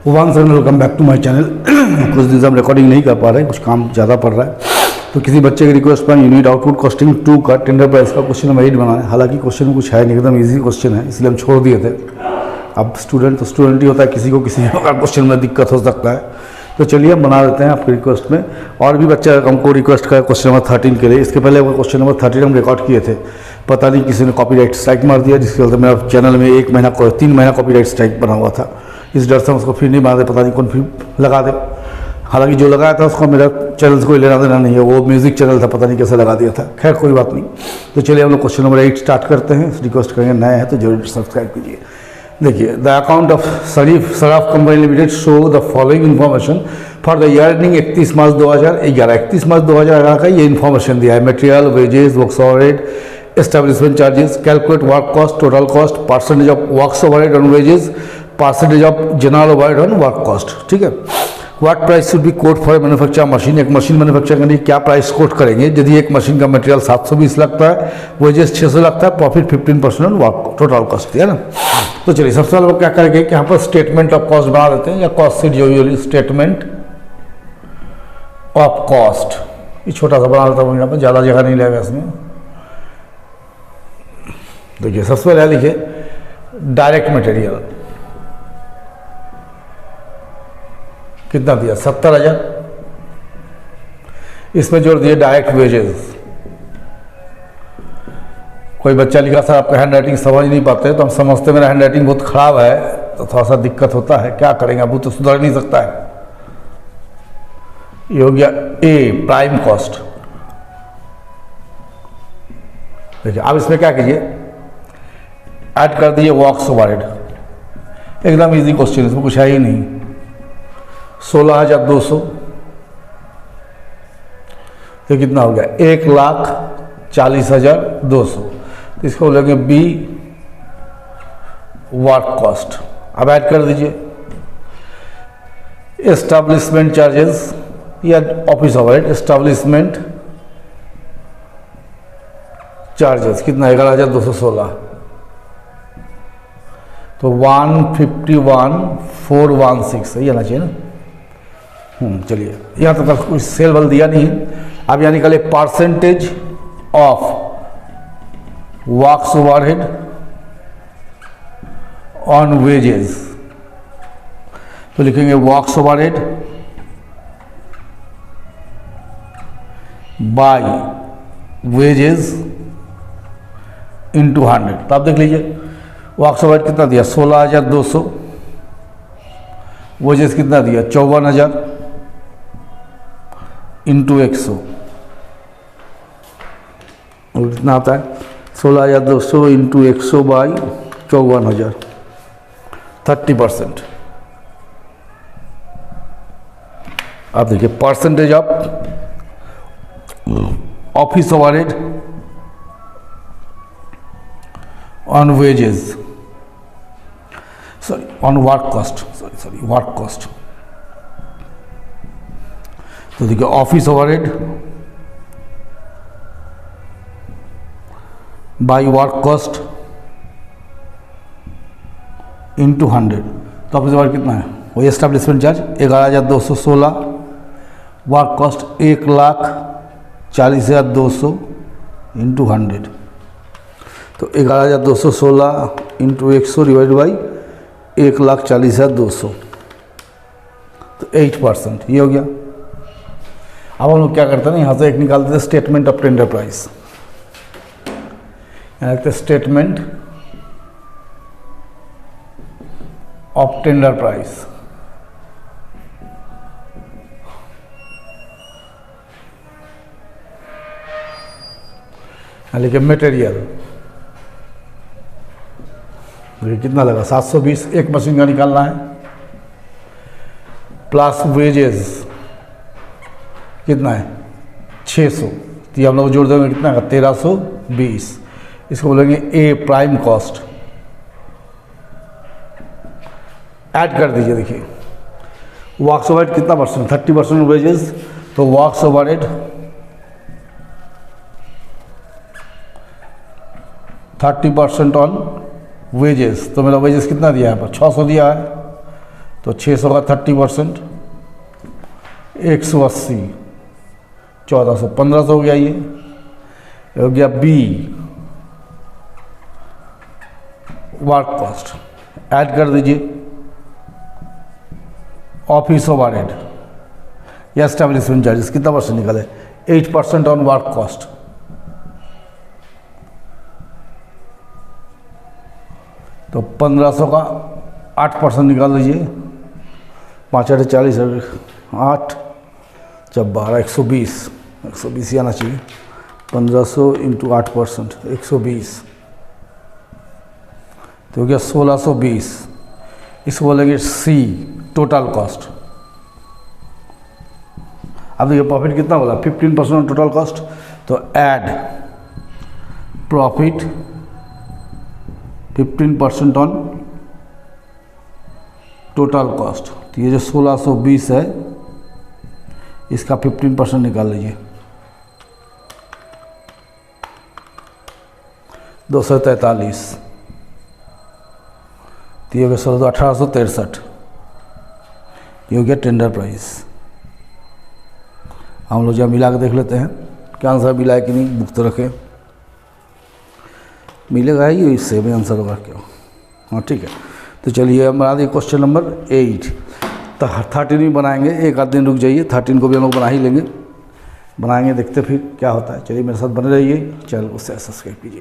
Once and welcome back to my channel. कुछ दिन से हम रिकॉर्डिंग नहीं कर पा रहे हैं, कुछ काम ज़्यादा पड़ रहा है। तो किसी बच्चे की request per unit output costing 2 का टेंडर प्राइस का क्वेश्चन हम 8 बनाए। हालांकि क्वेश्चन में कुछ है नहीं, एकदम इजी क्वेश्चन है, इसलिए हम छोड़ दिए थे। अब स्टूडेंट तो स्टूडेंट ही होता है, किसी को किसी का क्वेश्चन में दिक्कत हो सकता है। तो चलिए हम बना देते हैं आपकी रिक्वेस्ट में। और भी बच्चा हमको रिक्वेस्ट का क्वेश्चन नंबर 13 के लिए, इसके पहले क्वेश्चन नंबर 13 हम रिकॉर्ड किए थे। पता नहीं किसी ने कॉपीराइट स्ट्राइक मार दिया, जिसके वजह से मेरा चैनल में 3 महीना कॉपीराइट स्ट्राइक बना हुआ था। इस डर से हम उसको फिर नहीं मार दे, पता नहीं कौन फिर लगा दे। हालांकि जो लगाया था उसको मेरा चैनल से कोई लेना देना नहीं है, वो म्यूजिक चैनल था, पता नहीं कैसे लगा दिया था। खैर कोई बात नहीं। तो चलिए हम लोग क्वेश्चन नंबर 8 स्टार्ट करते हैं। रिक्वेस्ट करेंगे, नए हैं तो जरूर सब्सक्राइब कीजिए। देखिए, the account of Saraf company limited show the following information for the year ending 31 March 2011। 31 March 2011 का ये इन्फॉर्मेशन दिया है। Material, wages, works overhead, establishment charges, calculate work cost, total cost, percentage of works overhead on wages, percentage of general overhead on work cost. ठीक है। What price should be quote for manufacture machine. एक machine manufacture करने की क्या price quote करेंगे। यदि एक machine का मटेरियल 720 लगता है, वेजेस 600 लगता है, profit 15% on work total cost है ना। तो चलिए सबसे पहले क्या करेंगे कि यहाँ पर स्टेटमेंट ऑफ कॉस्ट बना देते हैं, या कॉस्ट शीट जो स्टेटमेंट ऑफ कॉस्ट। ये छोटा सा बना देता हूँ, यहाँ पर ज़्यादा जगह नहीं लगेगा इसमें। देखिए सबसे पहले लिखिए डायरेक्ट मटेरियल कितना दिया, 70,000। इसमें जोड़ दिए डायरेक्ट वेजेस। कोई बच्चा लिखा सर आपका हैंड राइटिंग समझ नहीं पाते, तो हम समझते मेरा हैंड राइटिंग बहुत खराब है, तो थोड़ा सा दिक्कत होता है, क्या करेंगे, अब वो तो सुधर नहीं सकता है। ये हो गया ए प्राइम कॉस्ट। देखिए अब इसमें क्या कीजिए, ऐड कर दिए वर्क्स ओवरहेड। एकदम इजी क्वेश्चन, इसमें कुछ है ही नहीं। 16,200 तो कितना हो गया, 1,40,200। तो इसको बोलेंगे बी वर्क कॉस्ट। अब ऐड कर दीजिए एस्टैब्लिशमेंट चार्जेस या ऑफिस ओवरहेड। एस्टैब्लिशमेंट चार्जेस कितना, 11,216। तो 151,416 सही आना चाहिए ना। चलिए यहाँ तो तक कुछ सेल बल दिया नहीं है। अब यहाँ निकाले percentage of works overhead on wages. तो लिखेंगे works overhead by wages into 100। तो आप देख लीजिए वर्क्स ओवरहेड कितना दिया, 16,200। वेजेस कितना दिया, 54,000 इंटू 100। और कितना आता है, 16,200 इंटू 100 बाई 54,000, 30%। आप देखिए percentage of office overhead on wages, sorry on work cost, sorry work cost. तो देखिए office overhead by work cost into 100। तो ऑफिस ओवरहेड कितना है, वही establishment charge 11,216, work cost 1,40,200 into 100। तो 11,216 इंटू 100 डिवाइड बाई 1,40,200, तो 8%। ये हो गया। अब हम लोग क्या करते हैं ना, यहाँ से एक निकालते थे स्टेटमेंट ऑफ टेंडर प्राइस। यहाँ लिखते स्टेटमेंट ऑफ टेंडर प्राइस। यहाँ लिखे मटेरियल, कितना लगा, 720। एक मशीन का निकालना है, प्लस वेजेस कितना है, 600। तो ये हम लोग जोड़ देंगे, कितना का, 1,320। इसको बोलेंगे ए प्राइम कॉस्ट। ऐड कर दीजिए। देखिए वर्क्स ओवरहेड कितना परसेंट, 30% वेजेस। तो वर्क्स ओवरहेड 30% ऑन वेजेस। तो मेरा वेजेस कितना दिया है यहाँ पर, 600 दिया है। तो 600 का 30%, 180, 1400, 1500 हो गया। ये हो गया बी, वर्क कॉस्ट। ऐड कर दीजिए ऑफिस ओवरहेड या एस्टेब्लिशमेंट चार्जेस, कितना परसेंट निकले? 8% ऑन वर्क कॉस्ट। तो 1500 का 8% निकाल लीजिए, 5 8 40, 8 जब 12, 120, 120 ही आना चाहिए। 1500 इंटू 8%, 120, तो हो गया 1620। इसको बोलेंगे सी, टोटल कॉस्ट। अब देखिए प्रॉफिट कितना बोला? 15% ऑन टोटल कॉस्ट। तो add profit 15% on total cost. तो ये जो 1620 है इसका 15% निकाल लीजिए, 243। तो ये हो गया 1863। ये हो गया टेंडर प्राइस। हम लोग जब मिला के देख लेते हैं क्या आंसर मिला है कि नहीं। बुक तो रखें, मिलेगा ही, इससे भी आंसर होगा क्या। हाँ ठीक है। तो चलिए हम बना दिए क्वेश्चन नंबर 8। तो 13 भी बनाएंगे, एक आध दिन रुक जाइए, 13 को भी हम लोग बना ही लेंगे, बनाएंगे, देखते फिर क्या होता है। चलिए मेरे साथ बने रहिए, चैनल को सब्सक्राइब कीजिए।